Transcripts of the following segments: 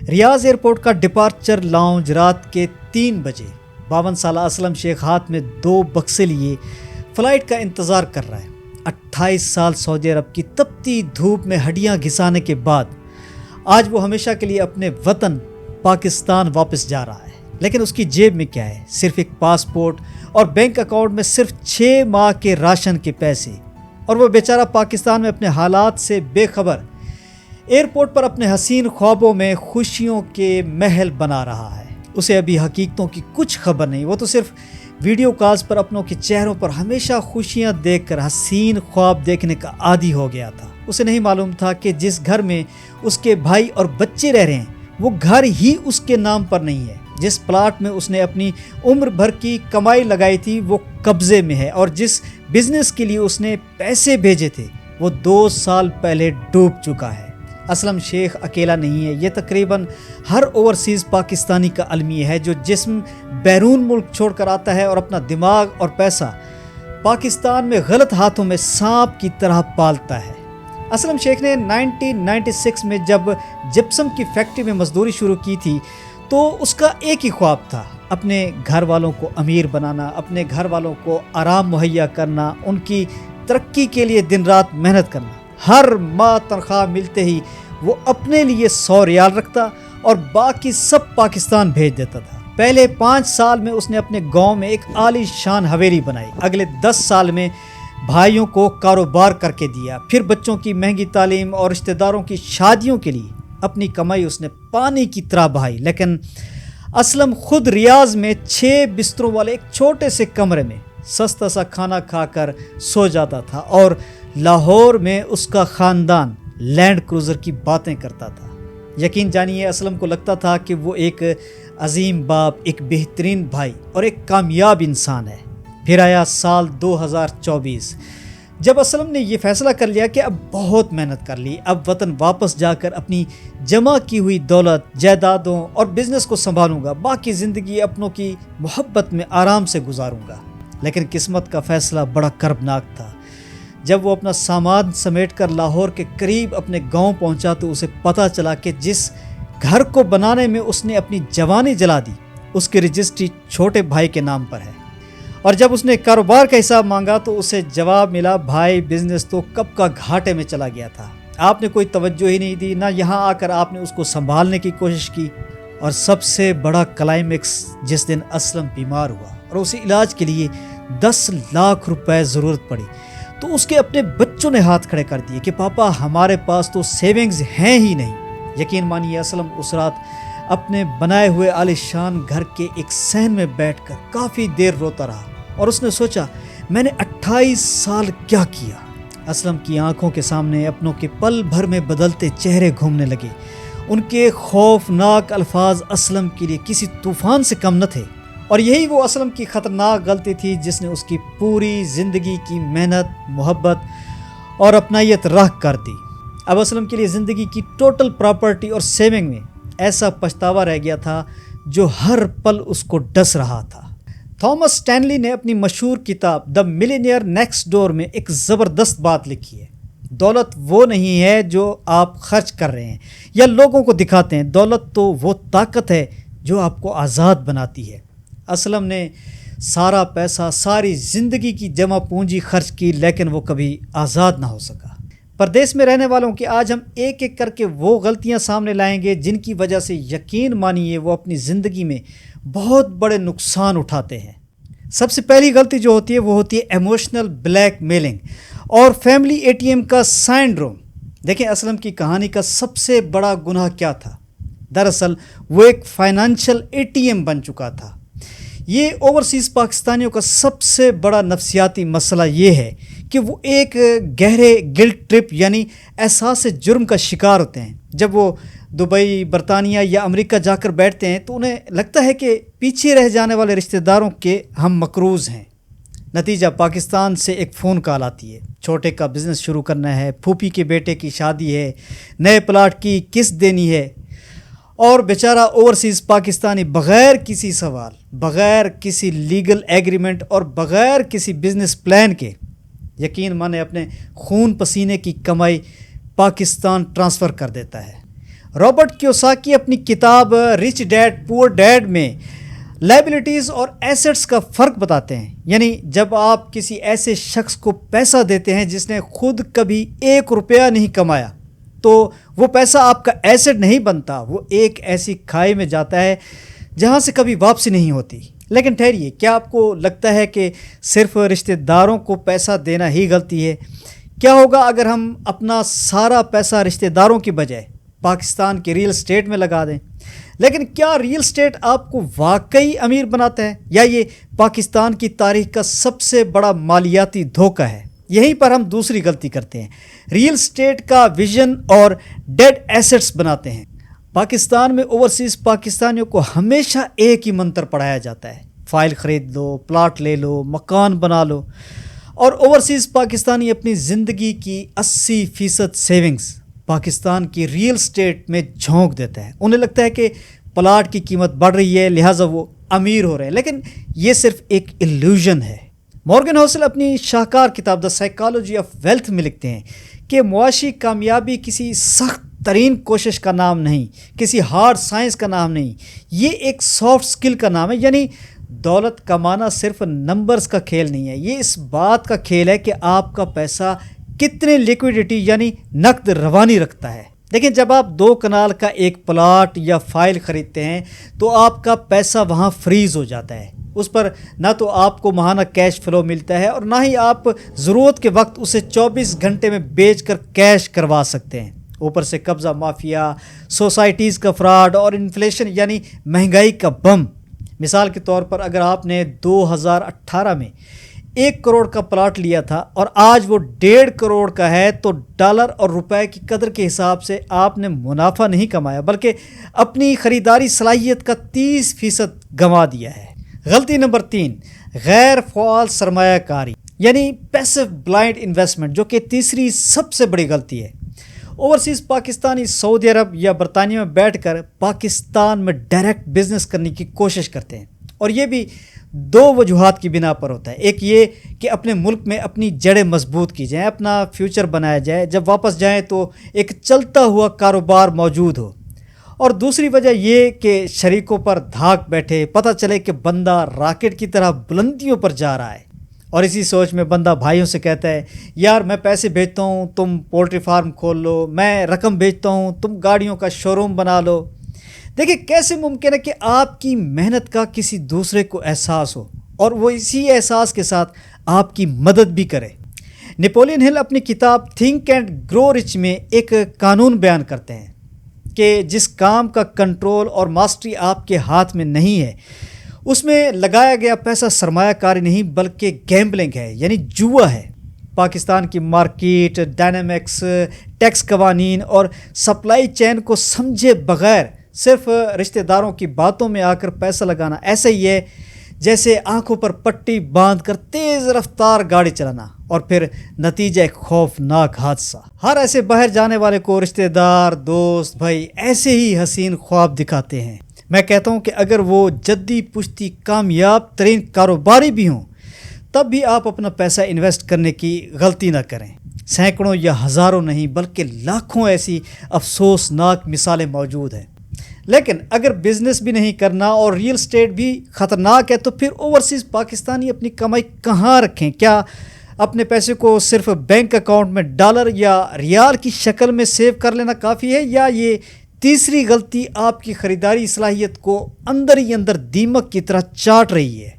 ریاض airport کا departure lounge رات کے 3 بجے 52 سالہ اسلم شیخ ہاتھ میں 2 بکسے لیے فلائٹ کا انتظار کر رہا ہے۔ 28 سال سعودی عرب کی تپتی دھوپ میں ہڈیاں گھسانے کے بعد آج وہ ہمیشہ کے لیے اپنے وطن پاکستان واپس جا رہا ہے، لیکن اس کی جیب میں کیا ہے؟ صرف ایک پاسپورٹ اور بینک اکاؤنٹ میں صرف 6 ماہ کے راشن کے پیسے، اور وہ بیچارہ پاکستان میں اپنے حالات سے بے خبر ایئرپورٹ پر اپنے حسین خوابوں میں خوشیوں کے محل بنا رہا ہے۔ اسے ابھی حقیقتوں کی کچھ خبر نہیں، وہ تو صرف ویڈیو کالز پر اپنوں کے چہروں پر ہمیشہ خوشیاں دیکھ کر حسین خواب دیکھنے کا عادی ہو گیا تھا۔ اسے نہیں معلوم تھا کہ جس گھر میں اس کے بھائی اور بچے رہ رہے ہیں وہ گھر ہی اس کے نام پر نہیں ہے، جس پلاٹ میں اس نے اپنی عمر بھر کی کمائی لگائی تھی وہ قبضے میں ہے، اور جس بزنس کے لیے اس نے پیسے بھیجے تھے وہ 2 سال پہلے ڈوب چکا ہے۔ اسلم شیخ اکیلا نہیں ہے، یہ تقریباً ہر اوورسیز پاکستانی کا المیہ ہے جو جسم بیرون ملک چھوڑ کر آتا ہے اور اپنا دماغ اور پیسہ پاکستان میں غلط ہاتھوں میں سانپ کی طرح پالتا ہے۔ اسلم شیخ نے 1996 میں جب جپسم کی فیکٹری میں مزدوری شروع کی تھی تو اس کا ایک ہی خواب تھا، اپنے گھر والوں کو امیر بنانا، اپنے گھر والوں کو آرام مہیا کرنا، ان کی ترقی کے لیے دن رات محنت کرنا۔ ہر ماہ تنخواہ ملتے ہی وہ اپنے لیے 100 ریال رکھتا اور باقی سب پاکستان بھیج دیتا تھا۔ پہلے 5 سال میں اس نے اپنے گاؤں میں ایک عالی شان حویلی بنائی، اگلے 10 سال میں بھائیوں کو کاروبار کر کے دیا، پھر بچوں کی مہنگی تعلیم اور رشتہ داروں کی شادیوں کے لیے اپنی کمائی اس نے پانی کی طرح بہائی۔ لیکن اسلم خود ریاض میں 6 بستروں والے ایک چھوٹے سے کمرے میں سستا سا کھانا کھا کر سو جاتا تھا، اور لاہور میں اس کا خاندان لینڈ کروزر کی باتیں کرتا تھا۔ یقین جانیے اسلم کو لگتا تھا کہ وہ ایک عظیم باپ، ایک بہترین بھائی اور ایک کامیاب انسان ہے۔ پھر آیا سال 2024 جب اسلم نے یہ فیصلہ کر لیا کہ اب بہت محنت کر لی، اب وطن واپس جا کر اپنی جمع کی ہوئی دولت، جائیدادوں اور بزنس کو سنبھالوں گا، باقی زندگی اپنوں کی محبت میں آرام سے گزاروں گا۔ لیکن قسمت کا فیصلہ بڑا کربناک تھا۔ جب وہ اپنا سامان سمیٹ کر لاہور کے قریب اپنے گاؤں پہنچا تو اسے پتہ چلا کہ جس گھر کو بنانے میں اس نے اپنی جوانی جلا دی اس کی رجسٹری چھوٹے بھائی کے نام پر ہے، اور جب اس نے کاروبار کا حساب مانگا تو اسے جواب ملا، بھائی بزنس تو کب کا گھاٹے میں چلا گیا تھا، آپ نے کوئی توجہ ہی نہیں دی، نہ یہاں آ کر آپ نے اس کو سنبھالنے کی کوشش کی۔ اور سب سے بڑا کلائمیکس جس دن اسلم بیمار ہوا اور اسے علاج کے لیے 10 لاکھ روپے ضرورت پڑی تو اس کے اپنے بچوں نے ہاتھ کھڑے کر دیے کہ پاپا ہمارے پاس تو سیونگز ہیں ہی نہیں۔ یقین مانیے اسلم اس رات اپنے بنائے ہوئے عالی شان گھر کے ایک صحن میں بیٹھ کر کافی دیر روتا رہا، اور اس نے سوچا میں نے 28 سال کیا کیا۔ اسلم کی آنکھوں کے سامنے اپنوں کے پل بھر میں بدلتے چہرے گھومنے لگے، ان کے خوفناک الفاظ اسلم کے لیے کسی طوفان سے کم نہ تھے، اور یہی وہ اسلم کی خطرناک غلطی تھی جس نے اس کی پوری زندگی کی محنت، محبت اور اپنائیت راہ کر دی۔ اب اسلم کے لیے زندگی کی ٹوٹل پراپرٹی اور سیونگ میں ایسا پچھتاوا رہ گیا تھا جو ہر پل اس کو ڈس رہا تھا۔ تھامس اسٹینلی نے اپنی مشہور کتاب دی ملینئر نیکسٹ ڈور میں ایک زبردست بات لکھی ہے، دولت وہ نہیں ہے جو آپ خرچ کر رہے ہیں یا لوگوں کو دکھاتے ہیں، دولت تو وہ طاقت ہے جو آپ کو آزاد بناتی ہے۔ اسلم نے سارا پیسہ، ساری زندگی کی جمع پونجی خرچ کی، لیکن وہ کبھی آزاد نہ ہو سکا۔ پردیس میں رہنے والوں کی آج ہم ایک ایک کر کے وہ غلطیاں سامنے لائیں گے جن کی وجہ سے یقین مانیے وہ اپنی زندگی میں بہت بڑے نقصان اٹھاتے ہیں۔ سب سے پہلی غلطی جو ہوتی ہے وہ ہوتی ہے ایموشنل بلیک میلنگ اور فیملی ATM کا سائنڈروم۔ دیکھیں اسلم کی کہانی کا سب سے بڑا گناہ کیا تھا؟ دراصل وہ ایک فائنانشل ATM بن چکا تھا۔ یہ اوورسیز پاکستانیوں کا سب سے بڑا نفسیاتی مسئلہ یہ ہے کہ وہ ایک گہرے گلٹ ٹرپ یعنی احساس جرم کا شکار ہوتے ہیں۔ جب وہ دبئی، برطانیہ یا امریکہ جا کر بیٹھتے ہیں تو انہیں لگتا ہے کہ پیچھے رہ جانے والے رشتہ داروں کے ہم مقروض ہیں۔ نتیجہ پاکستان سے ایک فون کال آتی ہے، چھوٹے کا بزنس شروع کرنا ہے، پھوپھی کے بیٹے کی شادی ہے، نئے پلاٹ کی قسط دینی ہے، اور بیچارہ اوورسیز پاکستانی بغیر کسی سوال، بغیر کسی لیگل ایگریمنٹ اور بغیر کسی بزنس پلان کے یقین مانے اپنے خون پسینے کی کمائی پاکستان ٹرانسفر کر دیتا ہے۔ رابرٹ کیوساکی اپنی کتاب رچ ڈیڈ پور ڈیڈ میں لائبلٹیز اور ایسٹس کا فرق بتاتے ہیں. یعنی جب آپ کسی ایسے شخص کو پیسہ دیتے ہیں جس نے خود کبھی 1 روپیہ نہیں کمایا تو وہ پیسہ آپ کا ایسٹ نہیں بنتا, وہ ایک ایسی کھائی میں جاتا ہے جہاں سے کبھی واپسی نہیں ہوتی. لیکن ٹھہریے, کیا آپ کو لگتا ہے کہ صرف رشتہ داروں کو پیسہ دینا ہی غلطی ہے؟ کیا ہوگا اگر ہم اپنا سارا پیسہ رشتہ داروں کی بجائے پاکستان کے ریل اسٹیٹ میں لگا دیں؟ لیکن کیا ریل اسٹیٹ آپ کو واقعی امیر بناتا ہے یا یہ پاکستان کی تاریخ کا سب سے بڑا مالیاتی دھوکہ ہے؟ یہیں پر ہم دوسری غلطی کرتے ہیں, ریل اسٹیٹ کا ویژن اور ڈیڈ ایسٹس بناتے ہیں. پاکستان میں اوورسیز پاکستانیوں کو ہمیشہ ایک ہی منتر پڑھایا جاتا ہے, فائل خرید لو, پلاٹ لے لو, مکان بنا لو. اور اوورسیز پاکستانی اپنی زندگی کی 80% سیونگز پاکستان کی ریل اسٹیٹ میں جھونک دیتا ہے. انہیں لگتا ہے کہ پلاٹ کی قیمت بڑھ رہی ہے لہٰذا وہ امیر ہو رہے ہیں, لیکن یہ صرف ایک ایلیوژن ہے. مورگن ہوسل اپنی شاہکار کتاب دا سائیکالوجی آف ویلتھ میں لکھتے ہیں کہ معاشی کامیابی کسی سخت ترین کوشش کا نام نہیں, کسی ہارڈ سائنس کا نام نہیں, یہ ایک سافٹ سکل کا نام ہے. یعنی دولت کمانا صرف نمبرز کا کھیل نہیں ہے, یہ اس بات کا کھیل ہے کہ آپ کا پیسہ کتنے لیکویڈیٹی یعنی نقد روانی رکھتا ہے. دیکھیں, جب آپ 2 کنال کا ایک پلاٹ یا فائل خریدتے ہیں تو آپ کا پیسہ وہاں فریز ہو جاتا ہے. اس پر نہ تو آپ کو ماہانہ کیش فلو ملتا ہے اور نہ ہی آپ ضرورت کے وقت اسے 24 گھنٹے میں بیچ کر کیش کروا سکتے ہیں. اوپر سے قبضہ مافیا, سوسائٹیز کا فراڈ اور انفلیشن یعنی مہنگائی کا بم. مثال کے طور پر اگر آپ نے 2018 میں 1 کروڑ کا پلاٹ لیا تھا اور آج وہ 1.5 کروڑ کا ہے تو ڈالر اور روپے کی قدر کے حساب سے آپ نے منافع نہیں کمایا بلکہ اپنی خریداری صلاحیت کا 30% گنوا دیا ہے. غلطی نمبر 3, غیر فعال سرمایہ کاری یعنی پیسو بلائنڈ انویسٹمنٹ, جو کہ تیسری سب سے بڑی غلطی ہے. اوورسیز پاکستانی سعودی عرب یا برطانیہ میں بیٹھ کر پاکستان میں ڈائریکٹ بزنس کرنے کی کوشش کرتے ہیں, اور یہ بھی 2 وجوہات کی بنا پر ہوتا ہے. ایک یہ کہ اپنے ملک میں اپنی جڑیں مضبوط کی جائیں, اپنا فیوچر بنایا جائے, جب واپس جائیں تو ایک چلتا ہوا کاروبار موجود ہو. اور دوسری وجہ یہ کہ شریکوں پر دھاک بیٹھے, پتہ چلے کہ بندہ راکٹ کی طرح بلندیوں پر جا رہا ہے, اور اسی سوچ میں بندہ بھائیوں سے کہتا ہے یار میں پیسے بھیجتا ہوں تم پولٹری فارم کھول لو, میں رقم بھیجتا ہوں تم گاڑیوں کا شو روم بنا لو. دیکھیں کیسے ممکن ہے کہ آپ کی محنت کا کسی دوسرے کو احساس ہو اور وہ اسی احساس کے ساتھ آپ کی مدد بھی کرے. نیپولین ہل اپنی کتاب تھنک اینڈ گرو رچ میں ایک قانون بیان کرتے ہیں کہ جس کام کا کنٹرول اور ماسٹری آپ کے ہاتھ میں نہیں ہے اس میں لگایا گیا پیسہ سرمایہ کاری نہیں بلکہ گیمبلنگ ہے یعنی جوا ہے. پاکستان کی مارکیٹ ڈائنامکس, ٹیکس قوانین اور سپلائی چین کو سمجھے بغیر صرف رشتہ داروں کی باتوں میں آ کر پیسہ لگانا ایسا ہی ہے جیسے آنکھوں پر پٹی باندھ کر تیز رفتار گاڑی چلانا اور پھر نتیجہ ایک خوفناک حادثہ. ہر ایسے باہر جانے والے کو رشتہ دار, دوست, بھائی ایسے ہی حسین خواب دکھاتے ہیں. میں کہتا ہوں کہ اگر وہ جدی پشتی کامیاب ترین کاروباری بھی ہوں تب بھی آپ اپنا پیسہ انویسٹ کرنے کی غلطی نہ کریں. سینکڑوں یا ہزاروں نہیں بلکہ لاکھوں ایسی افسوسناک مثالیں موجود ہیں. لیکن اگر بزنس بھی نہیں کرنا اور ریل اسٹیٹ بھی خطرناک ہے تو پھر اوورسیز پاکستانی اپنی کمائی کہاں رکھیں؟ کیا اپنے پیسے کو صرف بینک اکاؤنٹ میں ڈالر یا ریال کی شکل میں سیو کر لینا کافی ہے، یا یہ تیسری غلطی آپ کی خریداری صلاحیت کو اندر ہی اندر دیمک کی طرح چاٹ رہی ہے؟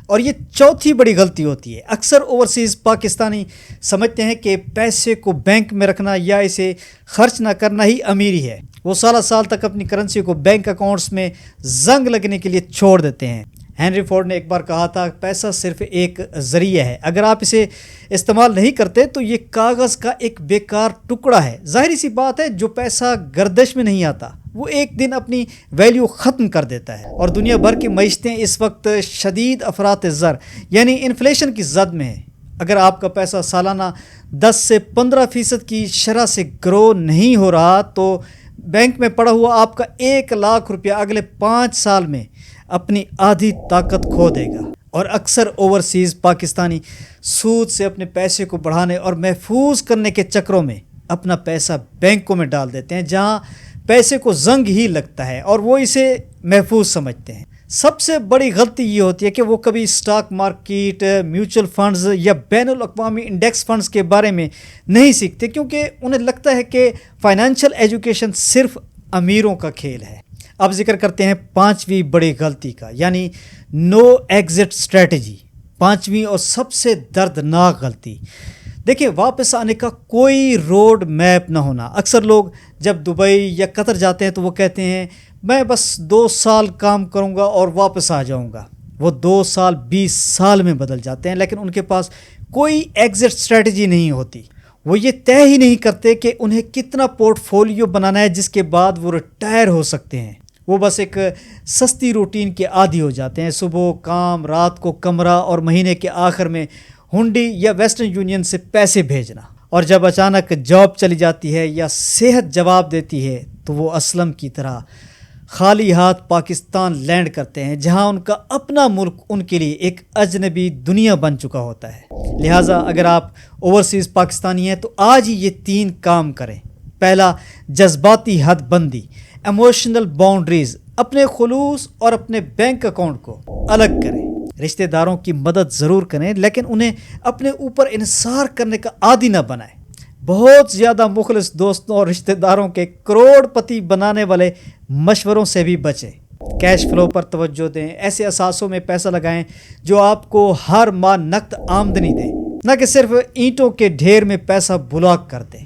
اور یہ چوتھی بڑی غلطی ہوتی ہے. اکثر اوورسیز پاکستانی سمجھتے ہیں کہ پیسے کو بینک میں رکھنا یا اسے خرچ نہ کرنا ہی امیری ہے. وہ سالہ سال تک اپنی کرنسی کو بینک اکاؤنٹس میں زنگ لگنے کے لیے چھوڑ دیتے ہیں. ہینری فورڈ نے ایک بار کہا تھا پیسہ صرف ایک ذریعہ ہے، اگر آپ اسے استعمال نہیں کرتے تو یہ کاغذ کا ایک بیکار ٹکڑا ہے. ظاہری سی بات ہے جو پیسہ گردش میں نہیں آتا وہ ایک دن اپنی ویلیو ختم کر دیتا ہے. اور دنیا بھر کی معیشتیں اس وقت شدید افراط زر یعنی انفلیشن کی زد میں ہیں. اگر آپ کا پیسہ سالانہ 10 سے 15% کی شرح سے گرو نہیں ہو رہا تو بینک میں پڑا ہوا آپ کا 1 لاکھ روپیہ اگلے 5 سال میں اپنی آدھی طاقت کھو دے گا. اور اکثر اوورسیز پاکستانی سود سے اپنے پیسے کو بڑھانے اور محفوظ کرنے کے چکروں میں اپنا پیسہ بینکوں میں ڈال دیتے ہیں جہاں پیسے کو زنگ ہی لگتا ہے اور وہ اسے محفوظ سمجھتے ہیں۔ سب سے بڑی غلطی یہ ہوتی ہے کہ وہ کبھی اسٹاک مارکیٹ، میوچل فنڈز یا بین الاقوامی انڈیکس فنڈز کے بارے میں نہیں سیکھتے، کیونکہ انہیں لگتا ہے کہ فائنینشیل ایجوکیشن صرف امیروں کا کھیل ہے۔ اب ذکر کرتے ہیں پانچویں بڑی غلطی کا، یعنی نو ایگزٹ اسٹریٹجی، پانچویں اور سب سے دردناک غلطی۔ دیکھیں، واپس آنے کا کوئی روڈ میپ نہ ہونا۔ اکثر لوگ جب دبئی یا قطر جاتے ہیں تو وہ کہتے ہیں میں بس 2 سال کام کروں گا اور واپس آ جاؤں گا۔ وہ 2 سال 20 سال میں بدل جاتے ہیں، لیکن ان کے پاس کوئی ایگزٹ اسٹریٹجی نہیں ہوتی۔ وہ یہ طے ہی نہیں کرتے کہ انہیں کتنا پورٹ فولیو بنانا ہے جس کے بعد وہ ریٹائر ہو سکتے ہیں۔ وہ بس ایک سستی روٹین کے عادی ہو جاتے ہیں، صبح کام، رات کو کمرہ اور مہینے کے آخر میں ہنڈی یا ویسٹرن یونین سے پیسے بھیجنا۔ اور جب اچانک جاب چلی جاتی ہے یا صحت جواب دیتی ہے تو وہ اسلم کی طرح خالی ہاتھ پاکستان لینڈ کرتے ہیں، جہاں ان کا اپنا ملک ان کے لیے ایک اجنبی دنیا بن چکا ہوتا ہے۔ لہٰذا اگر آپ اوورسیز پاکستانی ہیں تو آج ہی یہ 3 کام کریں۔ پہلا، جذباتی حد بندی، ایموشنل باؤنڈریز، اپنے خلوص اور اپنے بینک اکاؤنٹ کو الگ کریں۔ رشتہ داروں کی مدد ضرور کریں، لیکن انہیں اپنے اوپر انحصار کرنے کا عادی نہ بنائیں۔ بہت زیادہ مخلص دوستوں اور رشتہ داروں کے کروڑ پتی بنانے والے مشوروں سے بھی بچیں۔ کیش فلو پر توجہ دیں، ایسے اثاثوں میں پیسہ لگائیں جو آپ کو ہر ماہ نقد آمدنی دیں، نہ کہ صرف اینٹوں کے ڈھیر میں پیسہ بلاک کر دیں۔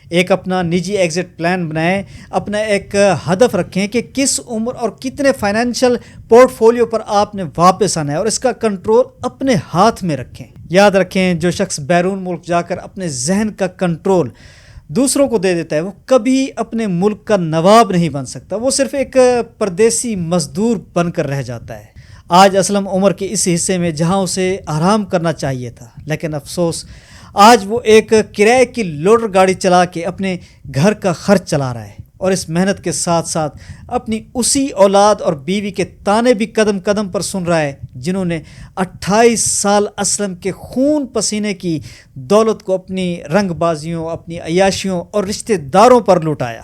ایک اپنا نجی ایگزٹ پلان بنائیں، اپنا ایک ہدف رکھیں کہ کس عمر اور کتنے فائنینشیل پورٹ فولیو پر آپ نے واپس آنا ہے، اور اس کا کنٹرول اپنے ہاتھ میں رکھیں۔ یاد رکھیں، جو شخص بیرون ملک جا کر اپنے ذہن کا کنٹرول دوسروں کو دے دیتا ہے وہ کبھی اپنے ملک کا نواب نہیں بن سکتا، وہ صرف ایک پردیسی مزدور بن کر رہ جاتا ہے۔ آج اسلم عمر کے اس حصے میں جہاں اسے آرام کرنا چاہیے تھا، لیکن افسوس آج وہ ایک کرائے کی لوڈر گاڑی چلا کے اپنے گھر کا خرچ چلا رہا ہے، اور اس محنت کے ساتھ ساتھ اپنی اسی اولاد اور بیوی کے طعنے بھی قدم قدم پر سن رہا ہے جنہوں نے 28 سال اسلم کے خون پسینے کی دولت کو اپنی رنگ بازیوں، اپنی عیاشیوں اور رشتہ داروں پر لوٹایا،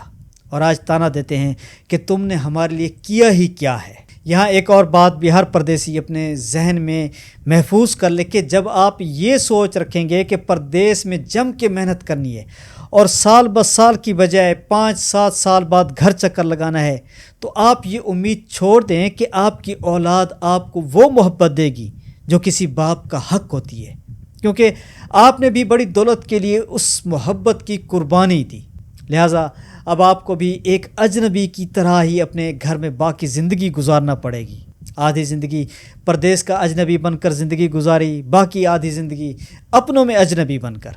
اور آج طعنہ دیتے ہیں کہ تم نے ہمارے لیے کیا ہی کیا ہے۔ یہاں ایک اور بات بھی ہر پردیسی اپنے ذہن میں محفوظ کر لے کہ جب آپ یہ سوچ رکھیں گے کہ پردیس میں جم کے محنت کرنی ہے اور سال بہ سال کی بجائے 5-7 سال بعد گھر چکر لگانا ہے، تو آپ یہ امید چھوڑ دیں کہ آپ کی اولاد آپ کو وہ محبت دے گی جو کسی باپ کا حق ہوتی ہے، کیونکہ آپ نے بھی بڑی دولت کے لیے اس محبت کی قربانی دی۔ لہٰذا اب آپ کو بھی ایک اجنبی کی طرح ہی اپنے گھر میں باقی زندگی گزارنا پڑے گی۔ آدھی زندگی پردیس کا اجنبی بن کر زندگی گزاری، باقی آدھی زندگی اپنوں میں اجنبی بن کر۔